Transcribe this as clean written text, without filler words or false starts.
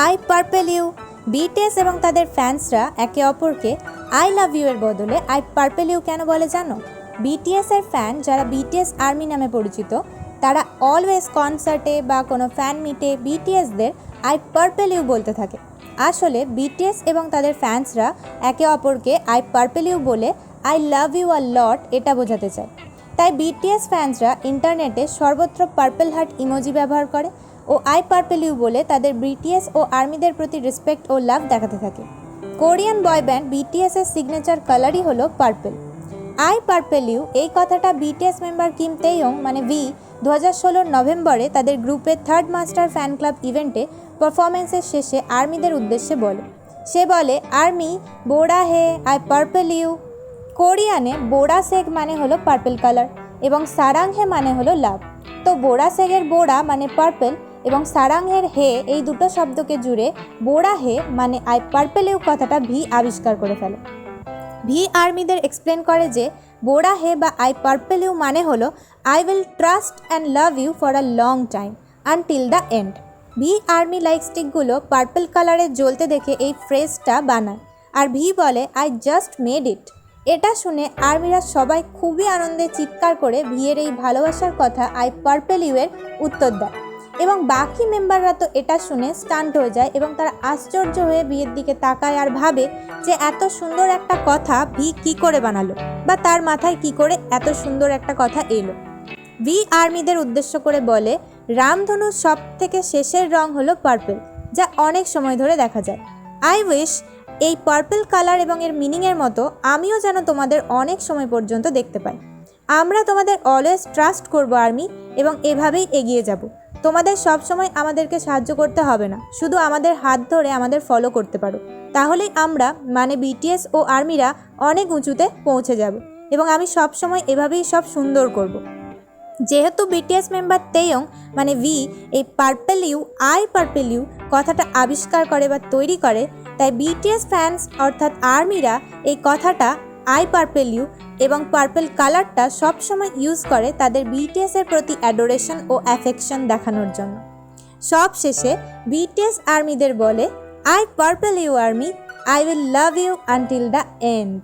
I purple you. BTS এবং তাদের ফ্যান্সরা একে অপরকে আই লাভ ইউ এর বদলে আই পার্পল ইউ কেন বলে জানো? বিটিএস এর ফ্যান যারা বিটিএস আর্মি নামে পরিচিত, তারা অলওয়েজ কনসার্টে বা কোনো ফ্যান মিটে বিটিএসদের আই পার্পল ইউ বলতে থাকে। আসলে বিটিএস এবং তাদের ফ্যান্সরা একে অপরকে আই পার্পল ইউ বলে আই লাভ ইউ আ লট এটা বোঝাতে চায়। তাই বিটিএস ফ্যান্সরা ইন্টারনেটে সর্বত্র পার্পল হার্ট ইমোজি ব্যবহার করে ও আই পার্পল ইউ বলে তাদের বিটিএস ও আর্মিদের প্রতি রেসপেক্ট ও লাভ দেখাতে থাকে। কোরিয়ান বয় ব্যান্ড বিটিএস এর সিগনেচার কালারই হলো পার্পল। আই পার্পল ইউ এই কথাটা বিটিএস মেম্বার কিম তেইয়ং মানে ভি 2016 নভেম্বরে তাদের গ্রুপের থার্ড মাস্টার ফ্যান ক্লাব ইভেন্টে পারফরমেন্সের শেষে আর্মিদের উদ্দেশ্যে বলে। সে বলে, আর্মি বোড়া হে আই পার্পল ইউ। কোরিয়ানে বোড়া সেগ মানে হলো পার্পল কালার এবং সারাং হে মানে হলো লাভ। তো বোড়া সেগের বোড়া মানে পার্পল এবং সারাংহের হে এই দুটো শব্দকে জুড়ে বোড়া হে মানে আই পার্পল ইউ কথাটা ভি আবিষ্কার করে ফেলে। ভি আর্মিদের এক্সপ্লেন করে যে বোড়া হে বা আই পার্পল ইউ মানে হলো I will trust and love you for a long time until the end. V army like স্টিকগুলো পার্পল কালারে জ্বলতে দেখে এই ফ্রেজটা বানায় আর ভি বলে আই জাস্ট মেড ইট। এটা শুনে আর্মিরা সবাই খুবই আনন্দে চিৎকার করে ভিয়ের এই ভালোবাসার কথা আই পার্পল ইউ এর উত্তর দেয় এবং বাকি মেম্বাররা তো এটা শুনে স্টান্ট হয়ে যায় এবং তারা আশ্চর্য হয়ে ভিয়ের দিকে তাকায় আর ভাবে যে এত সুন্দর একটা কথা ভি কী করে বানালো বা তার মাথায় কী করে এত সুন্দর একটা কথা এলো। ভি আর্মিদের উদ্দেশ্য করে বলে, রামধনুর সব থেকে শেষের রং হলো পার্পল, যা অনেক সময় ধরে দেখা যায়। আই উইশ এই পার্পল কালার এবং এর মিনিংয়ের মতো আমিও যেন তোমাদের অনেক সময় পর্যন্ত দেখতে পাই। আমরা তোমাদের অলওয়েজ ট্রাস্ট করবো আর্মি এবং এভাবেই এগিয়ে যাব। তোমাদের সব সময় আমাদেরকে সাহায্য করতে হবে না, শুধু আমাদের হাত ধরে আমাদের ফলো করতে পারো, তাহলেই আমরা মানে বিটিএস ও আর্মিরা অনেক উঁচুতে পৌঁছে যাব এবং আমি সব সময় এভাবেই সব সুন্দর করব। যেহেতু বিটিএস মেম্বার তেইয়ং মানে ভি এই purple you I purple you কথাটা আবিষ্কার করে বা তৈরি করে, তাই বিটিএস ফ্যান্স অর্থাৎ আর্মিরা এই কথাটা আই পার্পল ইউ এবং পার্পল কালারটা সবসময় ইউজ করে তাদের বিটিএসের প্রতি অ্যাডোরেশন ও অ্যাফেকশন দেখানোর জন্য। সব শেষে বিটিএস আর্মিদের বলে, I purple you army, I will love you until the and.